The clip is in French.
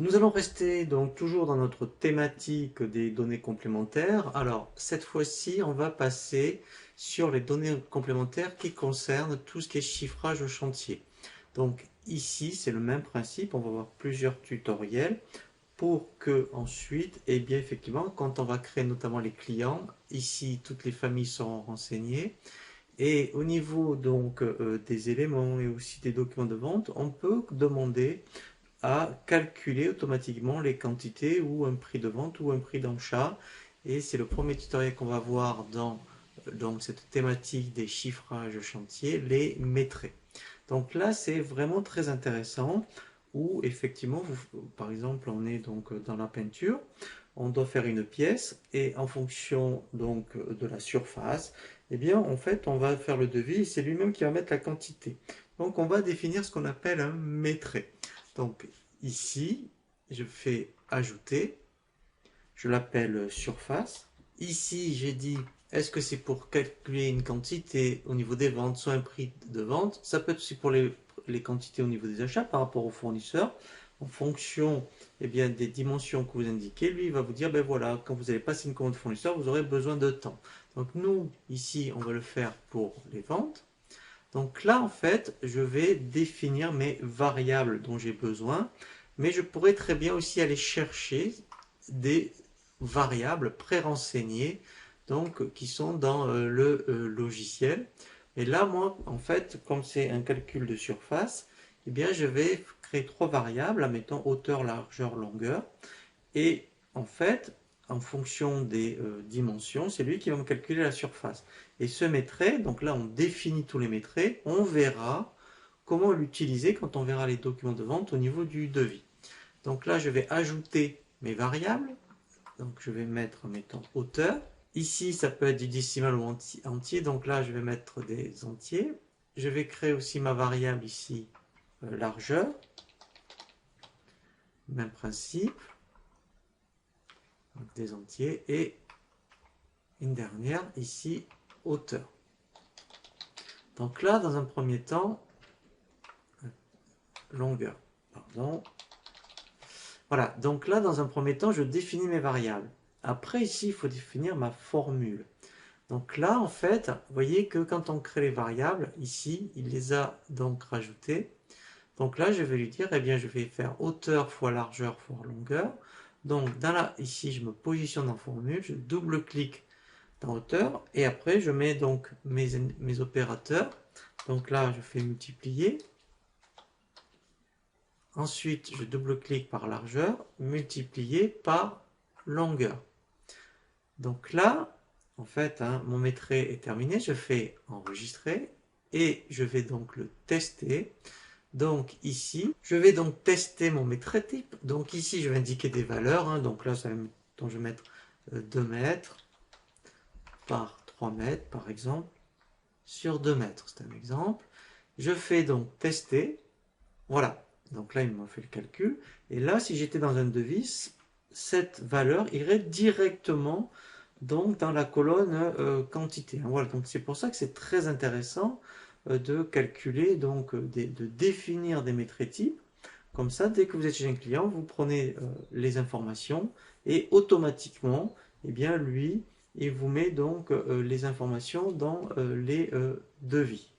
Nous allons rester donc toujours dans notre thématique des données complémentaires. Alors cette fois-ci, on va passer sur les données complémentaires qui concernent tout ce qui est chiffrage au chantier. Donc ici, c'est le même principe, on va voir plusieurs tutoriels pour que ensuite, eh bien effectivement, quand on va créer notamment les clients, ici toutes les familles seront renseignées. Et au niveau donc des éléments et aussi des documents de vente, on peut demander à calculer automatiquement les quantités ou un prix de vente ou un prix d'achat. Et c'est le premier tutoriel qu'on va voir dans donc, cette thématique des chiffrages chantier, les métraits. Donc là, c'est vraiment très intéressant où effectivement, par exemple, on est donc dans la peinture, on doit faire une pièce et en fonction donc de la surface, eh bien en fait, on va faire le devis et c'est lui-même qui va mettre la quantité. Donc on va définir ce qu'on appelle un métrait. Donc ici, je fais ajouter, je l'appelle surface. Ici, j'ai dit, est-ce que c'est pour calculer une quantité au niveau des ventes, soit un prix de vente. Ça peut être aussi pour les quantités au niveau des achats par rapport au fournisseur. En fonction eh bien, des dimensions que vous indiquez, lui, il va vous dire, ben voilà, quand vous allez passer une commande fournisseur, vous aurez besoin de temps. Donc nous, ici, on va le faire pour les ventes. Donc là, en fait, je vais définir mes variables dont j'ai besoin, mais je pourrais très bien aussi aller chercher des variables pré-renseignées, donc qui sont dans le logiciel. Et là, moi, en fait, comme c'est un calcul de surface, eh bien, je vais créer trois variables, admettons hauteur, largeur, longueur. Et en fait, en fonction des dimensions, c'est lui qui va me calculer la surface. Et ce métrait, donc là on définit tous les métraits, on verra comment l'utiliser quand on verra les documents de vente au niveau du devis. Donc là je vais ajouter mes variables, donc je vais mettre, mettons, hauteur. Ici ça peut être du décimal ou entier, donc là je vais mettre des entiers. Je vais créer aussi ma variable ici, largeur, même principe, donc des entiers, et une dernière ici, hauteur. Donc là, dans un premier temps, longueur, pardon. Voilà, donc là, dans un premier temps, je définis mes variables. Après, ici, il faut définir ma formule. Donc là, en fait, vous voyez que quand on crée les variables, ici, il les a donc rajoutées. Donc là, je vais lui dire, eh bien, je vais faire hauteur fois largeur fois longueur. Donc ici, je me positionne en formule, je double-clique dans hauteur et après je mets donc mes opérateurs. Donc là je fais multiplier, ensuite je double-clique par largeur, multiplier par longueur. Donc là en fait mon métrait est terminé, je fais enregistrer et je vais donc le tester. Donc ici, je vais donc tester mon métrait type. Donc ici, je vais indiquer des valeurs. Donc là, je vais mettre 2 mètres par 3 mètres, par exemple, sur 2 mètres. C'est un exemple. Je fais donc tester. Voilà. Donc là, il m'a fait le calcul. Et là, si j'étais dans un devis, cette valeur irait directement donc dans la colonne quantité. Voilà. Donc c'est pour ça que c'est très intéressant de calculer, donc de définir des métraits types. Comme ça, dès que vous êtes chez un client, vous prenez les informations et automatiquement, eh bien, lui, il vous met donc les informations dans les devis.